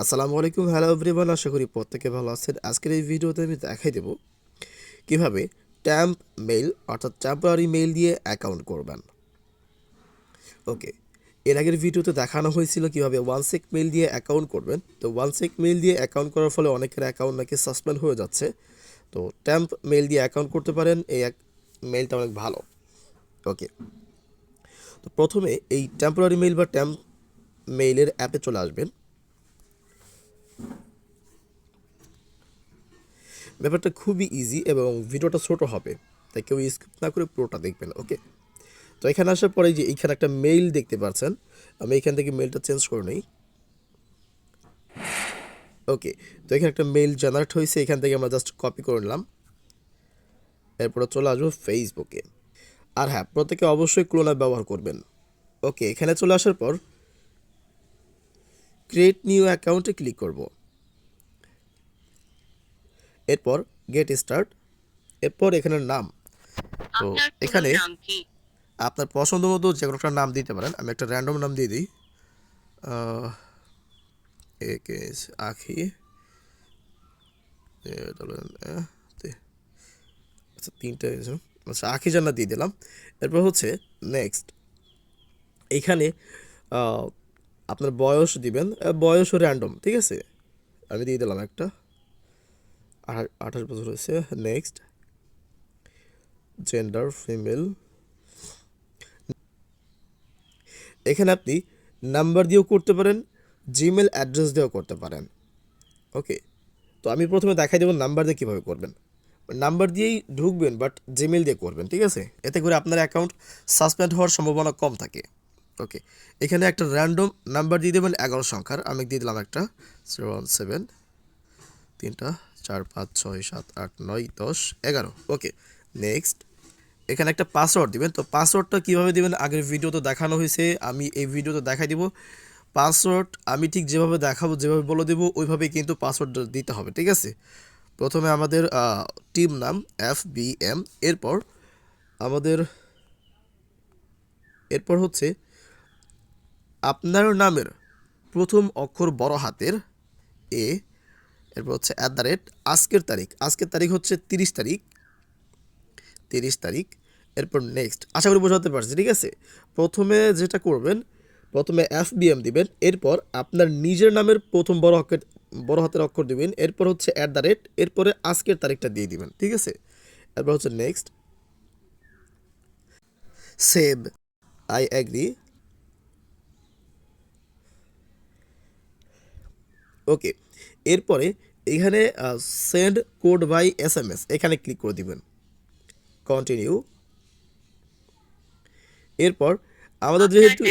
আসসালামু আলাইকুম, hello everyone, আশা করি প্রত্যেকে ভালো আছেন। আজকের এই ভিডিওতে আমি দেখাই দেব কিভাবে ট্যাম্প মেইল অর্থাৎ টেম্পোরারি মেইল দিয়ে অ্যাকাউন্ট করবেন। ওকে, এর আগের ভিডিওতে দেখানো হয়েছিল কিভাবে ওয়ানসেক মেইল দিয়ে অ্যাকাউন্ট করবেন। তো ওয়ানসেক মেইল দিয়ে অ্যাকাউন্ট করার ফলে অনেকের অ্যাকাউন্ট নাকি সাসপেন্ড হয়ে যাচ্ছে। তো ট্যাম্প মেইল দিয়ে অ্যাকাউন্ট করতে পারেন, এই মেইলটা অনেক ভালো। ওকে, তো প্রথমে এই টেম্পোরারি মেইল বা ট্যাম্প মেইলের অ্যাপে চলে আসবেন। ব্যাপারটা খুবই ইজি এবং ভিডিওটা ছোট হবে, তাই কেউ স্কিপ না করে পুরোটা দেখবেন। ওকে, তো এখানে আসার পরে যে এইখানে একটা মেইল দেখতে পাচ্ছেন, আমি এখান থেকে মেইলটা চেঞ্জ করে নিই। ওকে, তো এখানে একটা মেইল জেনারেট হয়েছে, এখান থেকে আমরা জাস্ট কপি করে নিলাম। এরপরে চলে আসবো ফেসবুকে। আর হ্যাঁ, প্রত্যেকে অবশ্যই ক্লোনার ব্যবহার করবেন। ওকে, এখানে চলে আসার পর ক্রিয়েট নিউ অ্যাকাউন্টে ক্লিক করব। এরপর গেট স্টার্ট। এরপর এখানে নাম, তো এখানে আপনার পছন্দ মতো যে কোনো একটা নাম দিতে পারেন। আমি একটা র্যান্ডম নাম দিয়ে দিই, একেশ আখি, আচ্ছা তিনটা, আচ্ছা আখি জান্নাত দিয়ে দিলাম। এরপর হচ্ছে নেক্সট। এইখানে আহ, আপনার বয়স দিবেন, বয়স র্যান্ডম, ঠিক আছে। আমি দিয়ে দিলাম একটা 28 বছর হয়েছে। Next, gender female. এখানে আপনি নাম্বার দিয়েও করতে পারেন, জিমেল অ্যাড্রেস দিয়েও করতে পারেন। ওকে, তো আমি প্রথমে দেখাই দেবো নাম্বার দিয়ে কীভাবে করবেন। নাম্বার দিয়েই ঢুকবেন, বাট জিমেল দিয়ে করবেন, ঠিক আছে। এতে করে আপনার অ্যাকাউন্ট সাসপেন্ড হওয়ার সম্ভাবনা কম থাকে। ওকে, এখানে একটা র্যান্ডম নাম্বার দিয়ে দেবেন 11 সংখ্যার। আমি দিয়ে দিলাম একটা 017 3টা 4 5 6 7 8 9 10 11। ওকে, নেক্সট। এখানে একটা পাসওয়ার্ড দিবেন। তো পাসওয়ার্ডটা কীভাবে দিবেন আগের ভিডিওতে দেখানো হয়েছে, আমি এই ভিডিওতে দেখাই দিব। পাসওয়ার্ড আমি ঠিক যেভাবে দেখাবো, যেভাবে বলে দেবো ওইভাবেই কিন্তু পাসওয়ার্ড দিতে হবে, ঠিক আছে। প্রথমে আমাদের টিম নাম FBM, এরপর আমাদের হচ্ছে আপনার নামের প্রথম অক্ষর বড় হাতের এ, এরপর হচ্ছে আজকের তারিখ হচ্ছে 30 তারিখ, 30 তারিখ। এরপর নেক্সট, আশা করি বোঝাতে পারছি, ঠিক আছে। প্রথমে যেটা করবেন, প্রথমে FBM দিবেন, এরপর আপনার নিজের নামের প্রথম বড় হাতের অক্ষর দিবেন, এরপর হচ্ছে এরপরে আজকের তারিখটা দিয়ে দিবেন, ঠিক আছে। এরপর হচ্ছে নেক্সট, সেভ, আই অ্যাগ্রি। ওকে, এরপরে এখানে সেন্ড কোড বাই SMS এখানে ক্লিক করে দিবেন, কন্টিনিউ। এরপর আমাদের যেহেতু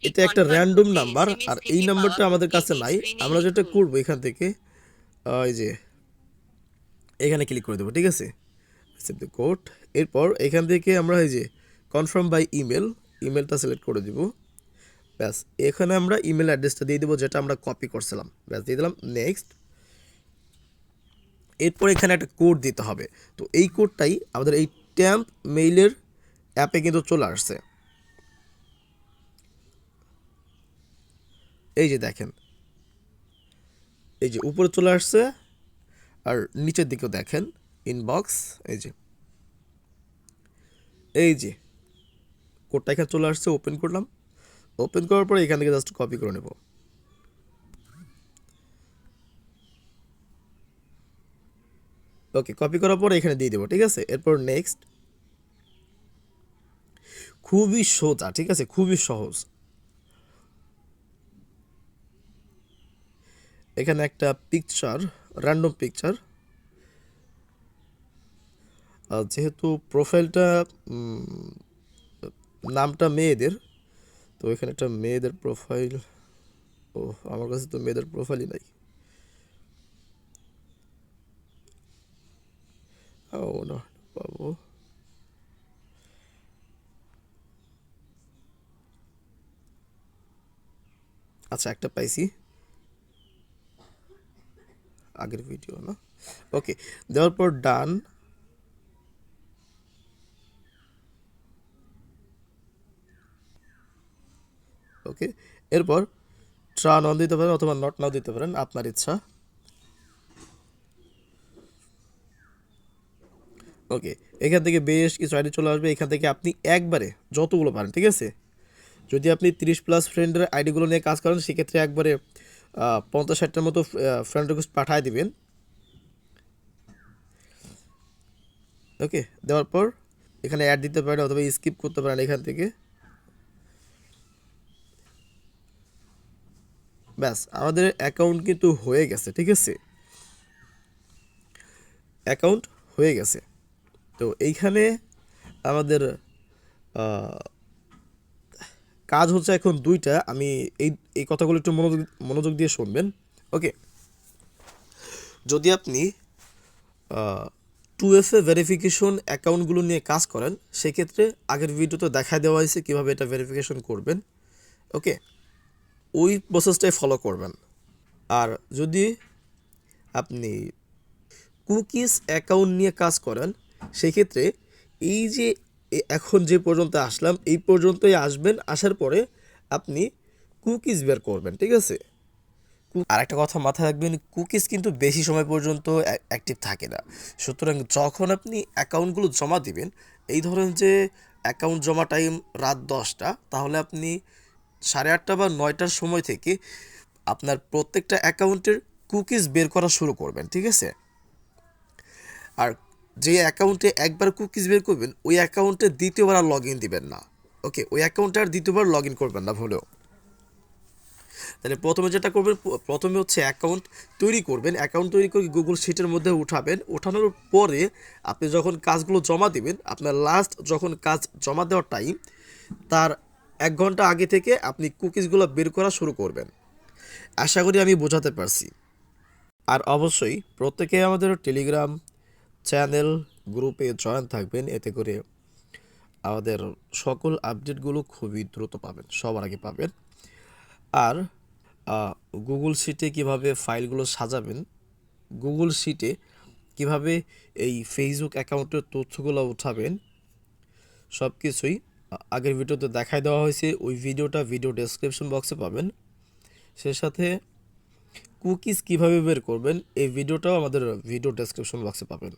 এটা একটা র্যান্ডম নাম্বার আর এই নাম্বারটা আমাদের কাছে নাই, আমরা যেটা করবো এখান থেকে এই যে এখানে ক্লিক করে দেবো, ঠিক আছে, সেভ দ্য কোড। এরপর এখান থেকে আমরা এই যে কনফার্ম বাই ইমেলটা সিলেক্ট করে দিব। ব্যাস, এখানে আমরা ইমেল অ্যাড্রেসটা দিয়ে দেবো যেটা আমরা কপি করছিলাম, ব্যাস দিয়ে দিলাম। নেক্সট, এরপর এখানে একটা কোড দিতে হবে। তো এই কোডটাই আমাদের এই ট্যাম্প মেইলের অ্যাপে কিন্তু চলে আসছে। এই যে দেখেন, এই যে উপরে চলে আসছে, আর নিচের দিকেও দেখেন ইনবক্স, এই যে কোডটা এখানে চলে আসছে। ওপেন করলাম, ওপেন করার পরে এখান থেকে জাস্ট কপি করে নেব। ওকে, কপি করার পরে এখানে দিয়ে দেবো, ঠিক আছে। এরপর নেক্সট, খুবই সোজা, ঠিক আছে, খুবই সহজ। এখানে একটা পিকচার, র্যান্ডম পিকচার, যেহেতু প্রোফাইলটা নামটা মেয়েদের, তো এখানে একটা মেয়েদের প্রোফাইল। ও, আমার কাছে তো মেয়েদের প্রোফাইলই নাই। ও না, পাবো। আচ্ছা, একটা পাইছি, আগের ভিডিও না। ওকে, দেওয়ার পর ডান। ওকে, এরপর ট্রান অন দিতে পারেন অথবা নট নাও দিতে পারেন, আপনার ইচ্ছা। ওকে, এখান থেকে বেশ কিছু আইডি চলে আসবে। এখান থেকে আপনি একবারে যতগুলো পারেন, ঠিক আছে, যদি আপনি 30+ ফ্রেন্ডের আইডিগুলো নিয়ে কাজ করেন সেক্ষেত্রে একবারে 50-60টার মতো ফ্রেন্ড রিকোয়েস্ট পাঠিয়ে দিবেন। ওকে, দেওয়ার পর এখানে অ্যাড দিতে পারেন অথবা স্কিপ করতে পারেন এখান থেকে। ব্যাস, আমাদের অ্যাকাউন্ট কিন্তু হয়ে গেছে, ঠিক আছে, অ্যাকাউন্ট হয়ে গেছে। তো এইখানে আমাদের কাজ হচ্ছে এখন দুইটা। আমি এই এই কথাগুলো একটু মনোযোগ দিয়ে শুনবেন। ওকে, যদি আপনি 2FA ভেরিফিকেশন অ্যাকাউন্টগুলো নিয়ে কাজ করেন সেক্ষেত্রে আগের ভিডিওতে দেখা দেওয়া হয়েছে কীভাবে এটা ভেরিফিকেশন করবেন। ওকে, ওই প্রসেসটাই ফলো করবেন। আর যদি আপনি কুকিজ অ্যাকাউন্ট নিয়ে কাজ করেন সেক্ষেত্রে এই যে এখন যে পর্যন্ত আসলাম এই পর্যন্তই আসবেন, আসার পরে আপনি কুকিজ বের করবেন, ঠিক আছে। আর একটা কথা মাথায় রাখবেন, কুকিজ কিন্তু বেশি সময় পর্যন্ত অ্যাক্টিভ থাকে না। সুতরাং যখন আপনি অ্যাকাউন্টগুলো জমা দিবেন, এই ধরেন যে অ্যাকাউন্ট জমা টাইম রাত 10টা, তাহলে আপনি 8:30 বা 9টার সময় থেকে আপনার প্রত্যেকটা অ্যাকাউন্টের কুকিজ বের করা শুরু করবেন, ঠিক আছে। আর যে অ্যাকাউন্টে একবার কুকিজ বের করবেন ওই অ্যাকাউন্টে দ্বিতীয়বার আর লগ ইন দিবেন না। ওকে, ওই অ্যাকাউন্টে আর দ্বিতীয়বার লগ ইন করবেন না ভুলেও। তাহলে প্রথমে যেটা করবেন, প্রথমে হচ্ছে অ্যাকাউন্ট তৈরি করবেন। অ্যাকাউন্ট তৈরি করে গুগল শিটের মধ্যে উঠাবেন। ওঠানোর পরে আপনি যখন কাজগুলো জমা দিবেন, আপনার লাস্ট যখন কাজ জমা দেওয়ার টাইম তার 1 ঘন্টা আগে থেকে আপনি কুকিজগুলো বের করা শুরু করবেন। আশা করি আমি বোঝাতে পারছি। আর অবশ্যই প্রত্যেকে আমাদের টেলিগ্রাম চ্যানেল গ্রুপে জয়েন থাকবেন, এতে করে আমাদের সকল আপডেটগুলো খুবই দ্রুত পাবেন, সবার আগে পাবেন। আর গুগল শিটে কিভাবে ফাইলগুলো সাজাবেন, গুগল শিটে কিভাবে এই ফেসবুক অ্যাকাউন্টের তথ্যগুলো উঠাবেন, সব কিছুই আগের ভিডিওতে দেখাই দেওয়া হয়েছে। ওই ভিডিওটা ভিডিও ডেসক্রিপশন বক্সে পাবেন। সে সাথে কুকিজ কিভাবে বের করবেন এই ভিডিওটাও আমাদের ভিডিও ডেসক্রিপশন বক্সে পাবেন।